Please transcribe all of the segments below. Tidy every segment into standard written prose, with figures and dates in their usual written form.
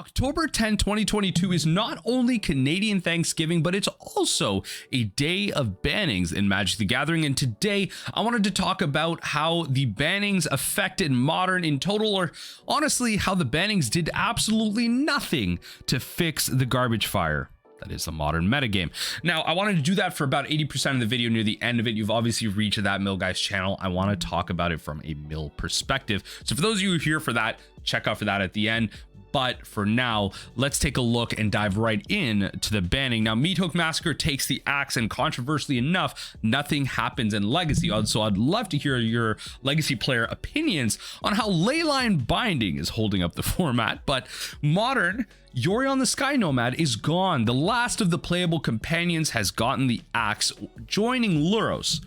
October 10, 2022 is not only Canadian Thanksgiving, but it's also a day of bannings in Magic the Gathering. And today I wanted to talk about how the bannings affected Modern in total, or honestly, how the bannings did absolutely nothing to fix the garbage fire that is the Modern metagame. Now, I wanted to do that for about 80% of the video. Near the end of it, you've obviously reached that Mill Guys channel. I want to talk about it from a Mill perspective. So for those of you who are here for that, check out for that at the end. But for now, let's take a look and dive right in to the banning. Now, Meat Hook Massacre takes the axe, and controversially enough, nothing happens in Legacy. So I'd love to hear your Legacy player opinions on how Leyline Binding is holding up the format. But Modern, Yorion the Sky Nomad is gone. The last of the playable companions has gotten the axe, joining Luros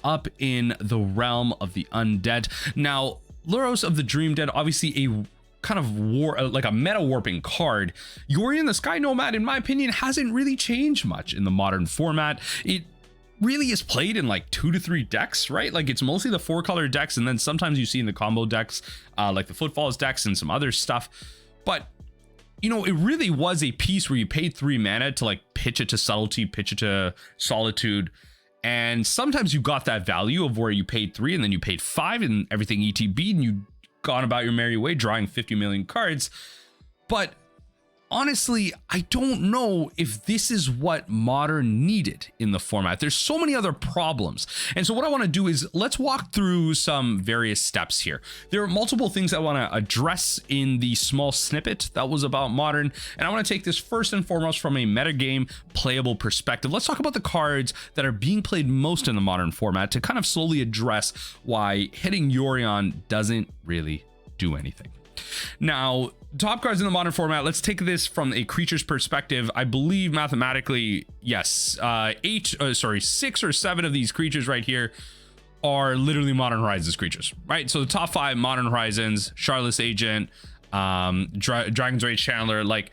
up in the realm of the undead. Now, Luros of the Dream Dead, obviously a kind of like a meta warping card. Yorion the Sky Nomad, in my opinion, hasn't really changed much in the Modern format. It really is played in like 2 to 3 decks, right? Like it's mostly the 4-color decks, and then sometimes you see in the combo decks like the Footfalls decks and some other stuff. But you know, it really was a piece where you paid 3 mana to like pitch it to Subtlety, pitch it to Solitude, and sometimes you got that value of where you paid 3 and then you paid 5 and everything ETB, and you gone about your merry way drawing 50 million cards. But honestly, I don't know if this is what Modern needed in the format. There's so many other problems. And so what I want to do is let's walk through some various steps here. There are multiple things I want to address in the small snippet that was about Modern. And I want to take this first and foremost from a metagame playable perspective. Let's talk about the cards that are being played most in the Modern format to kind of slowly address why hitting Yorion doesn't really do anything. Now, top cards in the Modern format, let's take this from a creature's perspective. I believe mathematically, yes, 6 or 7 of these creatures right here are literally Modern Horizons creatures, right? So the top 5 Modern Horizons, Charlotte's Agent, Dragon's Rage Chandler, like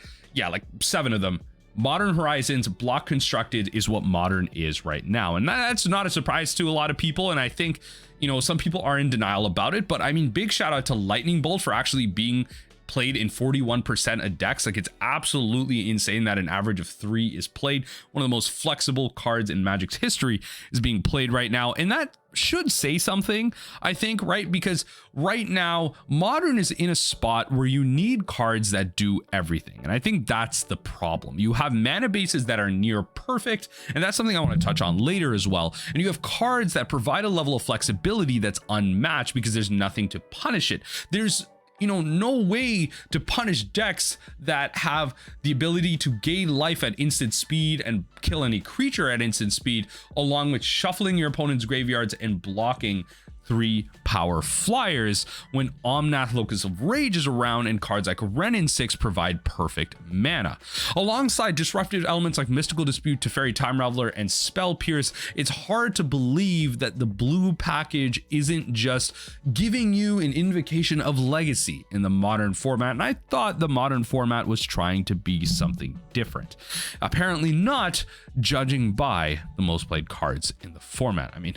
7 of them. Modern Horizons block constructed is what Modern is right now, and that's not a surprise to a lot of people. And I think, you know, some people are in denial about it, but I mean, big shout out to Lightning Bolt for actually being played in 41% of decks. Like, it's absolutely insane that an average of 3 is played. One of the most flexible cards in Magic's history is being played right now, and that should say something, I think, right? Because right now Modern is in a spot where you need cards that do everything, and I think that's the problem. You have mana bases that are near perfect, and that's something I want to touch on later as well, and you have cards that provide a level of flexibility that's unmatched because there's nothing to punish it. There's, you know, no way to punish decks that have the ability to gain life at instant speed and kill any creature at instant speed, along with shuffling your opponent's graveyards and blocking 3 power flyers when Omnath Locus of Rage is around, and cards like Renin 6 provide perfect mana. Alongside disruptive elements like Mystical Dispute, Teferi Time Raveler, and Spell Pierce, it's hard to believe that the blue package isn't just giving you an invocation of legacy in the Modern format, and I thought the Modern format was trying to be something different. Apparently not, judging by the most played cards in the format. I mean,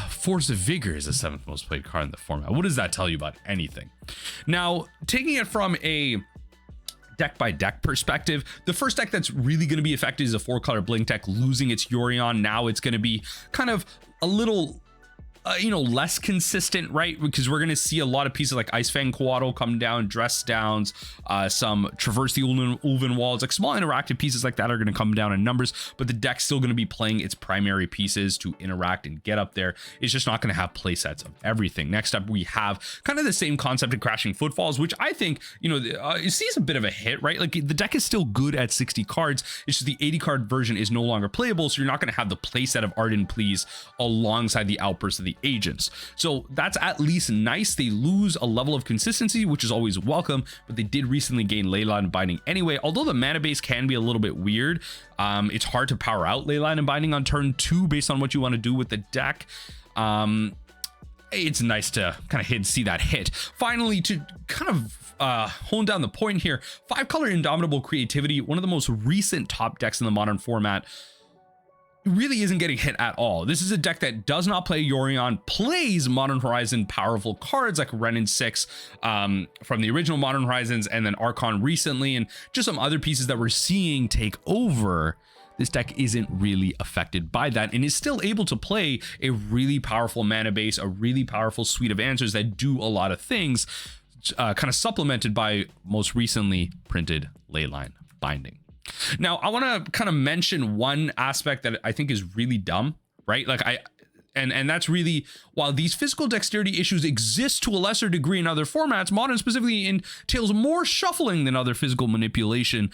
Force of Vigor is the 7th most played card in the format. What does that tell you about anything? Now, taking it from a deck by deck perspective, the first deck that's really going to be affected is a 4-color Blink deck losing its Yorion. Now it's going to be kind of a little you know, less consistent, right? Because we're going to see a lot of pieces like Icefang Coatl come down, Dress Downs, some Traverse the Ulven Walls, like small interactive pieces like that are going to come down in numbers, but the deck's still going to be playing its primary pieces to interact and get up there. It's just not going to have play sets of everything. Next up, we have kind of the same concept of Crashing Footfalls, which I think, you know, it sees a bit of a hit, right? Like, the deck is still good at 60 cards. It's just the 80 card version is no longer playable, so you're not going to have the play set of Arden Pleas alongside the outbursts of the agents. So that's at least nice. They lose a level of consistency, which is always welcome, but they did recently gain Leyline Binding anyway. Although the mana base can be a little bit weird, it's hard to power out Leyline Binding on turn 2 based on what you want to do with the deck. It's nice to kind of see that hit. Finally, to kind of hone down the point here, 5-color Indomitable Creativity, one of the most recent top decks in the Modern format. really isn't getting hit at all. This is a deck that does not play Yorion, plays Modern Horizon powerful cards like Renin 6 from the original Modern Horizons, and then Archon recently, and just some other pieces that we're seeing take over. This deck isn't really affected by that and is still able to play a really powerful mana base, a really powerful suite of answers that do a lot of things, kind of supplemented by most recently printed Leyline Binding. Now, I want to kind of mention one aspect that I think is really dumb, right? Like and that's really, while these physical dexterity issues exist to a lesser degree in other formats, Modern specifically entails more shuffling than other physical manipulation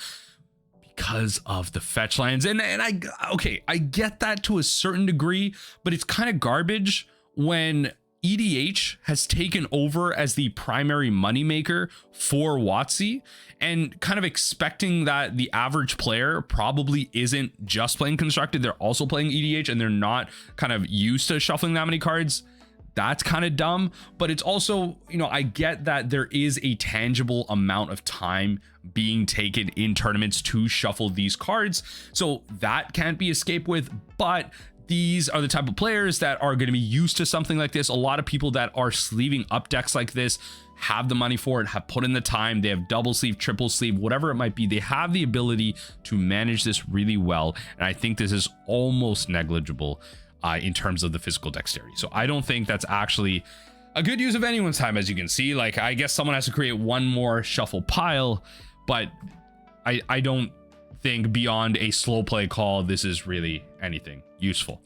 because of the fetch lands. And I get that to a certain degree, but it's kind of garbage when EDH has taken over as the primary moneymaker for WOTC, and kind of expecting that the average player probably isn't just playing constructed, they're also playing EDH, and they're not kind of used to shuffling that many cards. That's kind of dumb, but it's also, you know, I get that there is a tangible amount of time being taken in tournaments to shuffle these cards, so that can't be escaped with. But these are the type of players that are going to be used to something like this. A lot of people that are sleeving up decks like this have the money for it, have put in the time, they have double sleeve, triple sleeve, whatever it might be. They have the ability to manage this really well, and I think this is almost negligible in terms of the physical dexterity. So I don't think that's actually a good use of anyone's time. As you can see, like, I guess someone has to create one more shuffle pile, but I don't think beyond a slow play call this is really anything useful.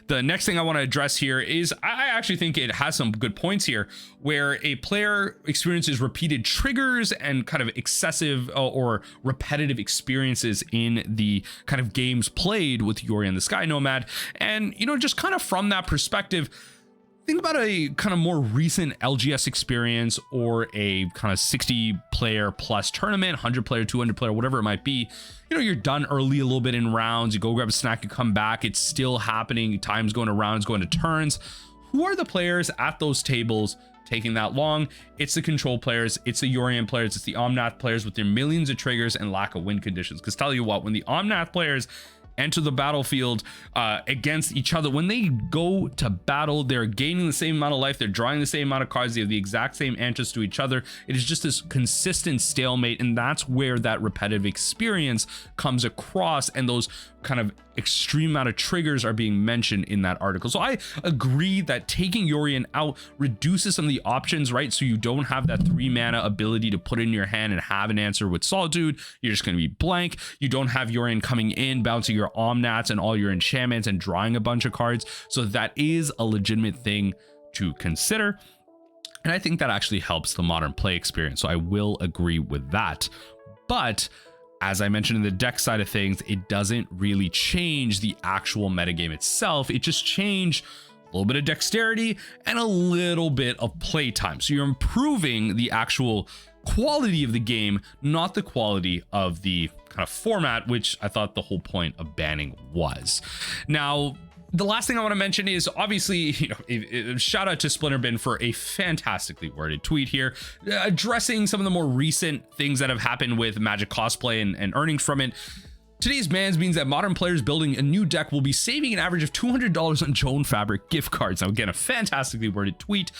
The next thing I want to address here is I actually think it has some good points here, where a player experiences repeated triggers and kind of excessive or repetitive experiences in the kind of games played with Yorion the Sky Nomad. And, you know, just kind of from that perspective, think about a kind of more recent LGS experience or a kind of 60 player plus tournament, 100 player, 200 player, whatever it might be. You know, you're done early a little bit in rounds, you go grab a snack, you come back, it's still happening, time's going to rounds, going to turns. Who are the players at those tables taking that long? It's the control players, it's the Yorion players, it's the Omnath players with their millions of triggers and lack of win conditions. Because tell you what, when the Omnath players enter the battlefield against each other, when they go to battle, they're gaining the same amount of life, they're drawing the same amount of cards, they have the exact same answers to each other. It is just this consistent stalemate, and that's where that repetitive experience comes across, and those kind of extreme amount of triggers are being mentioned in that article. So I agree that taking Yorion out reduces some of the options, right? So you don't have that 3 mana ability to put in your hand and have an answer with Solitude. You're just going to be blank. You don't have Yorion coming in, bouncing your Omnats and all your enchantments and drawing a bunch of cards. So that is a legitimate thing to consider, and I think that actually helps the modern play experience. So I will agree with that. But as I mentioned in the deck side of things, it doesn't really change the actual metagame itself. It just changed a little bit of dexterity and a little bit of playtime. So you're improving the actual quality of the game, not the quality of the kind of format, which I thought the whole point of banning was. Now, the last thing I want to mention is obviously, you know, shout out to Splinterbin for a fantastically worded tweet here, addressing some of the more recent things that have happened with Magic cosplay and earnings from it. Today's bans means that modern players building a new deck will be saving an average of $200 on Joan Fabric gift cards. Now, again, a fantastically worded tweet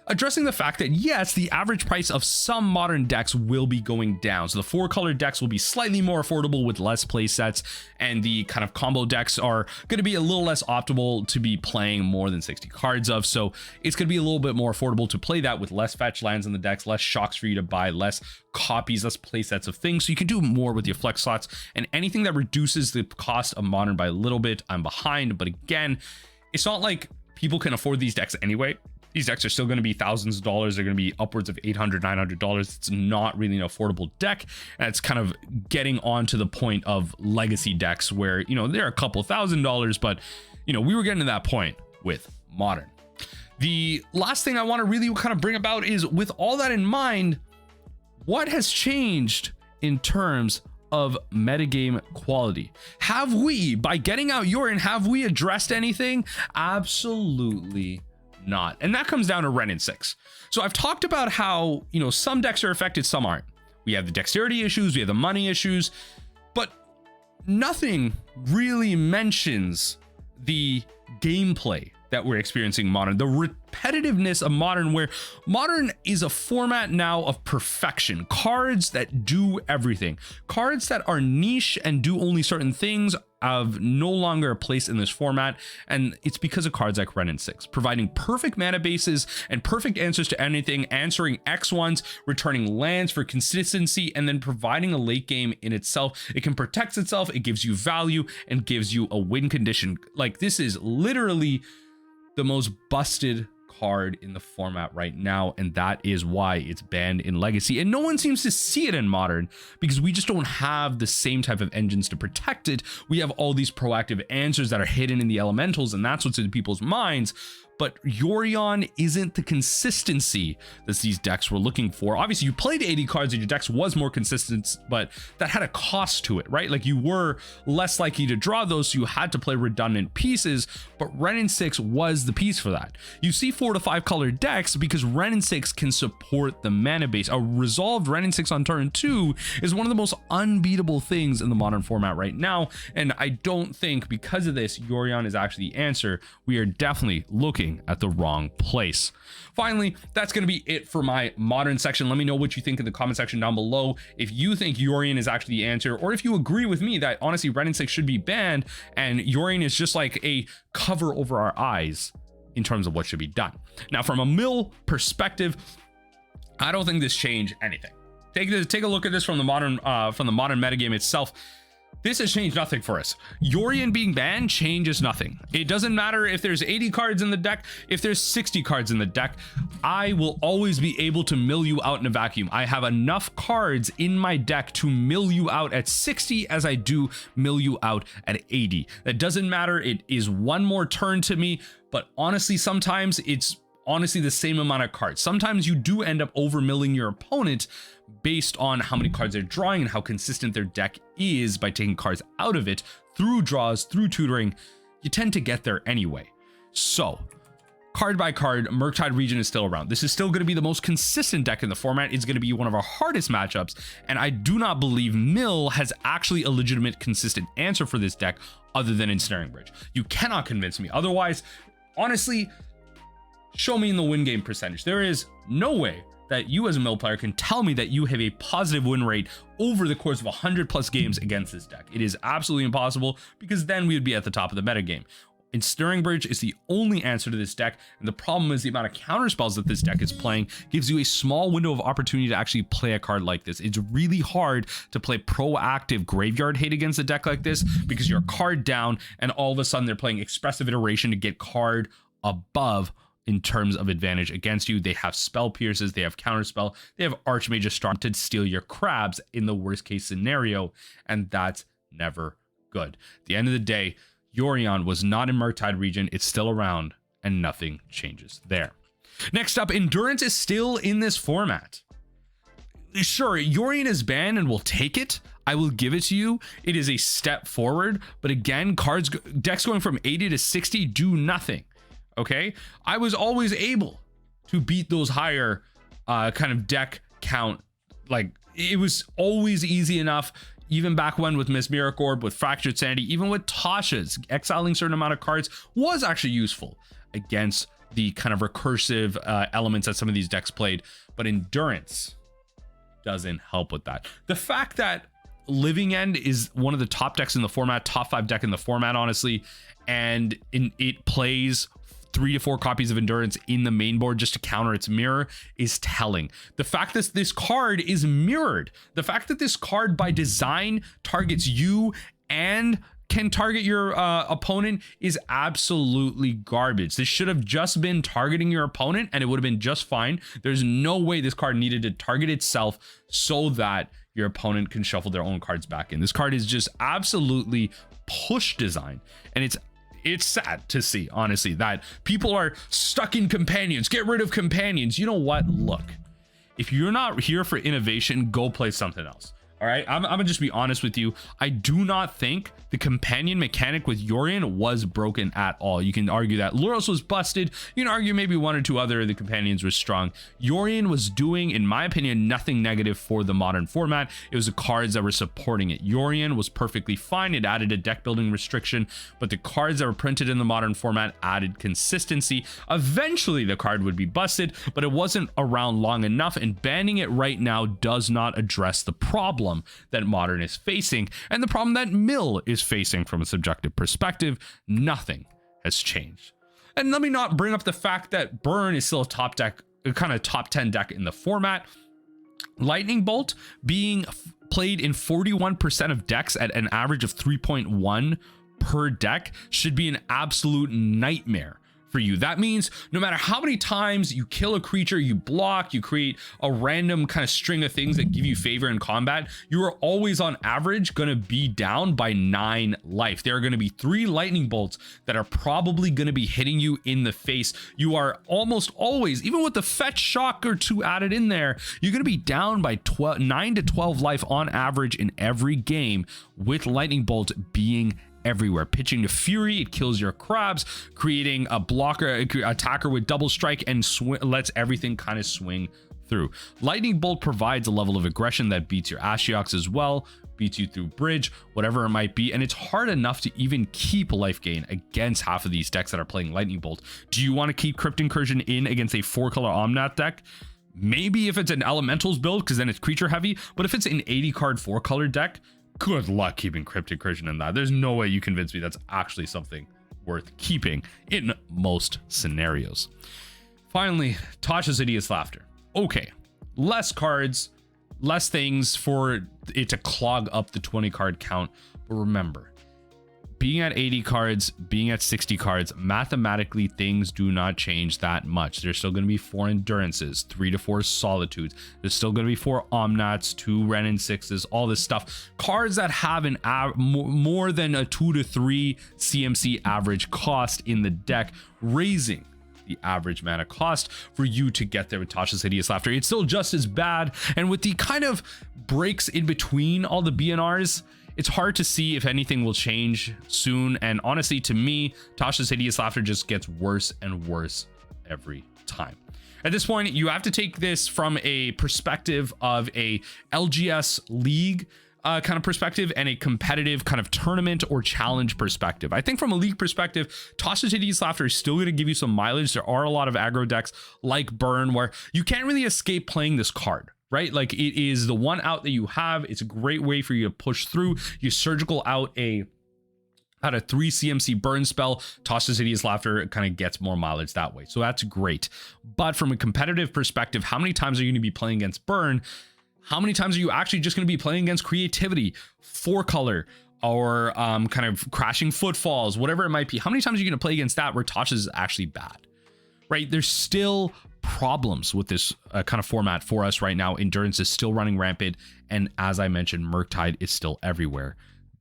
addressing the fact that yes, the average price of some modern decks will be going down. So the 4-color decks will be slightly more affordable with less play sets, and the kind of combo decks are going to be a little less optimal to be playing more than 60 cards of. So it's going to be a little bit more affordable to play that with less fetch lands in the decks, less shocks for you to buy, less copies, less play sets of things. So you can do more with your flex slots, and anything that reduces the cost of modern by a little bit, I'm behind. But again, it's not like people can afford these decks anyway. These decks are still going to be thousands of dollars. They're going to be upwards of $800, $900. It's not really an affordable deck. And it's kind of getting on to the point of legacy decks where, you know, they're a couple $1,000s, but, you know, we were getting to that point with modern. The last thing I want to really kind of bring about is, with all that in mind, what has changed in terms of metagame quality? Have we, by getting out Yorion, have we addressed anything? Absolutely not. And that comes down to Renin 6. So I've talked about how, you know, some decks are affected, some aren't. We have the dexterity issues, we have the money issues, but nothing really mentions the gameplay that we're experiencing in Modern, the repetitiveness of Modern, where Modern is a format now of perfection. Cards that do everything, cards that are niche and do only certain things have no longer a place in this format, and it's because of cards like Wrenn and 6 providing perfect mana bases and perfect answers to anything, answering X1s, returning lands for consistency, and then providing a late game in itself. It can protect itself, it gives you value, and gives you a win condition. Like, this is literally the most busted card in the format right now, and that is why it's banned in Legacy, and no one seems to see it in Modern because we just don't have the same type of engines to protect it. We have all these proactive answers that are hidden in the elementals, and that's what's in people's minds. But Yorion isn't the consistency that these decks were looking for. Obviously, you played 80 cards and your decks was more consistent, but that had a cost to it, right? Like, you were less likely to draw those, so you had to play redundant pieces, but Wrenn and 6 was the piece for that. You see 4 to 5 color decks because Wrenn and 6 can support the mana base. A resolved Wrenn and 6 on turn 2 is one of the most unbeatable things in the Modern format right now, and I don't think because of this, Yorion is actually the answer. We are definitely looking at the wrong place. Finally, that's going to be it for my Modern section. Let me know what you think in the comment section down below. If you think Yorion is actually the answer, or if you agree with me that honestly Wrenn and 6 should be banned and Yorion is just like a cover over our eyes in terms of what should be done. Now, from a mill perspective, I don't think this changed anything. Take a look at this from the Modern metagame itself. This has changed nothing for us. Yorion being banned changes nothing. It doesn't matter if there's 80 cards in the deck, if there's 60 cards in the deck, I will always be able to mill you out in a vacuum. I have enough cards in my deck to mill you out at 60 as I do mill you out at 80. That doesn't matter. It is one more turn to me, but honestly, sometimes it's honestly the same amount of cards. Sometimes you do end up over milling your opponent based on how many cards they're drawing and how consistent their deck is by taking cards out of it through draws, through tutoring. You tend to get there anyway. So card by card, Murktide Region is still around. This is still going to be the most consistent deck in the format. It's going to be one of our hardest matchups, and I do not believe Mill has actually a legitimate consistent answer for this deck other than Ensnaring Bridge. You cannot convince me otherwise. Honestly, show me in the win game percentage. There is no way that you as a mill player can tell me that you have a positive win rate over the course of 100+ games against this deck. It is absolutely impossible, because then we would be at the top of the metagame. Ensnaring Bridge is the only answer to this deck, and the problem is the amount of counter spells that this deck is playing gives you a small window of opportunity to actually play a card like this. It's really hard to play proactive graveyard hate against a deck like this because you're card down and all of a sudden they're playing Expressive Iteration to get card above in terms of advantage against you. They have Spell Pierces, they have Counterspell, they have Archmage Storm to steal your crabs in the worst case scenario, and that's never good. At the end of the day, Yorion was not in Murktide Region. It's still around, and nothing changes there. Next up, Endurance is still in this format. Sure, Yorion is banned, and we'll take it. I will give it to you. It is a step forward, but again, decks going from 80 to 60 do nothing. Okay, I was always able to beat those higher kind of deck count. Like, it was always easy enough, even back when with Miss Miracle Orb, with Fractured Sanity, even with Tasha's, exiling certain amount of cards was actually useful against the kind of recursive elements that some of these decks played. But Endurance doesn't help with that. The fact that Living End is one of the top decks in the format, top 5 deck in the format, honestly, and it plays 3 to 4 copies of Endurance in the main board just to counter its mirror is telling. The fact that this card is mirrored, the fact that this card by design targets you and can target your opponent is absolutely garbage. This should have just been targeting your opponent and it would have been just fine. There's no way this card needed to target itself so that your opponent can shuffle their own cards back in. This card is just absolutely push design, and it's sad to see, honestly, that people are stuck in companions. Get rid of companions. You know what? Look, if you're not here for innovation, go play something else. All right, I'm gonna just be honest with you. I do not think the companion mechanic with Yorion was broken at all. You can argue that Luros was busted. You can argue maybe one or two other of the companions were strong. Yorion was doing, in my opinion, nothing negative for the modern format. It was the cards that were supporting it. Yorion was perfectly fine. It added a deck building restriction, but the cards that were printed in the modern format added consistency. Eventually, the card would be busted, but it wasn't around long enough, and banning it right now does not address the problem that modern is facing and the problem that Mill is facing from a subjective perspective. Nothing has changed. And let me not bring up the fact that Burn is still a top deck, a kind of top 10 deck in the format. Lightning Bolt being played in 41% of decks at an average of 3.1 per deck should be an absolute nightmare for you. That means no matter how many times you kill a creature, you block, you create a random kind of string of things that give you favor in combat, you are always on average going to be down by 9 life. There are going to be 3 lightning bolts that are probably going to be hitting you in the face. You are almost always, even with the fetch shock or 2 added in there, you're going to be down by 9 to 12 life on average in every game, with lightning bolt being everywhere. Pitching to Fury, it kills your crabs, creating a blocker, attacker with double strike, and lets everything kind of swing through. Lightning Bolt provides a level of aggression that beats your Ashioks as well, beats you through bridge, whatever it might be, and it's hard enough to even keep life gain against half of these decks that are playing Lightning Bolt. Do you want to keep Crypt Incursion in against a 4-color Omnath deck? Maybe if it's an Elementals build, because then it's creature heavy, but if it's an 80-card 4-color deck, good luck keeping Crypt Incursion in that. There's no way you convince me that's actually something worth keeping in most scenarios. Finally, Tasha's Hideous Laughter. Okay, less cards, less things for it to clog up the 20 card count. But remember, being at 80 cards, being at 60 cards, mathematically things do not change that much. There's still going to be 4 Endurances, 3 to 4 Solitudes. There's still going to be 4 Omnats, 2 Ren and 6s, all this stuff. Cards that have an more than a 2 to 3 CMC average cost in the deck, raising the average mana cost for you to get there with Tasha's Hideous Laughter. It's still just as bad, and with the kind of breaks in between all the BNRs, it's hard to see if anything will change soon. And honestly, to me, Tasha's Hideous Laughter just gets worse and worse every time. At this point, you have to take this from a perspective of a LGS league kind of perspective and a competitive kind of tournament or challenge perspective. I think from a league perspective, Tasha's Hideous Laughter is still going to give you some mileage. There are a lot of aggro decks like Burn where you can't really escape playing this card, right? Like, it is the one out that you have. It's a great way for you to push through. You surgical out a 3 CMC burn spell. Tasha's Hideous Laughter kind of gets more mileage that way. So that's great. But from a competitive perspective, how many times are you going to be playing against Burn? How many times are you actually just going to be playing against Creativity, 4-color, or kind of Crashing Footfalls, whatever it might be? How many times are you going to play against that where Tasha's is actually bad, right? There's still problems with this kind of format for us right now. Endurance is still running rampant, and as I mentioned, Murktide is still everywhere.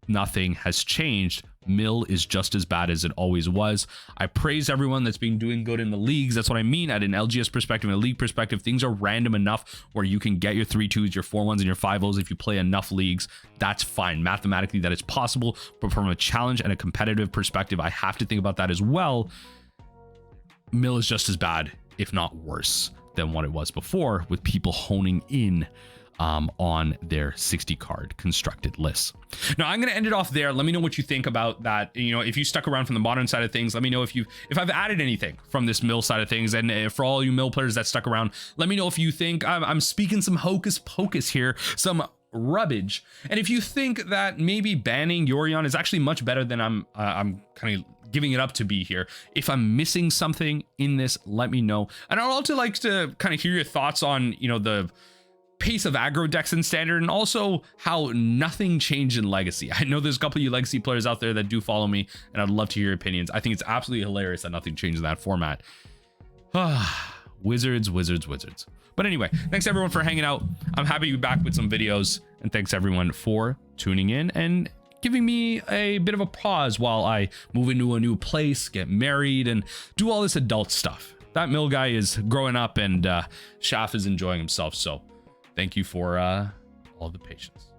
Nothing has changed. Mill is just as bad as it always was. I praise everyone that's been doing good in the leagues. That's what I mean. At an LGS perspective, a league perspective, things are random enough where you can get your 3-2s, your 4-1s, and your 5-0s if you play enough leagues. That's fine. Mathematically, that is possible. But from a challenge and a competitive perspective, I have to think about that as well. Mill is just as bad, if not worse, than what it was before, with people honing in on their 60 card constructed lists. Now I'm going to end it off there. Let me know what you think about that. You know, if you stuck around from the modern side of things, let me know if I've added anything from this Mill side of things. And for all you Mill players that stuck around, let me know if you think I'm speaking some hocus pocus here, some rubbish. And if you think that maybe banning Yorion is actually much better than I'm kind of giving it up to be here. If I'm missing something in this, let me know. And I'd also like to kind of hear your thoughts on, you know, the pace of aggro decks in standard, and also how nothing changed in legacy. I know there's a couple of you legacy players out there that do follow me, and I'd love to hear your opinions. I think it's absolutely hilarious that nothing changed in that format. Wizards. But anyway, thanks everyone for hanging out. I'm happy to be back with some videos, and thanks everyone for tuning in and giving me a bit of a pause while I move into a new place, get married, and do all this adult stuff. That Mill guy is growing up, and Shaf is enjoying himself, so thank you for all the patience.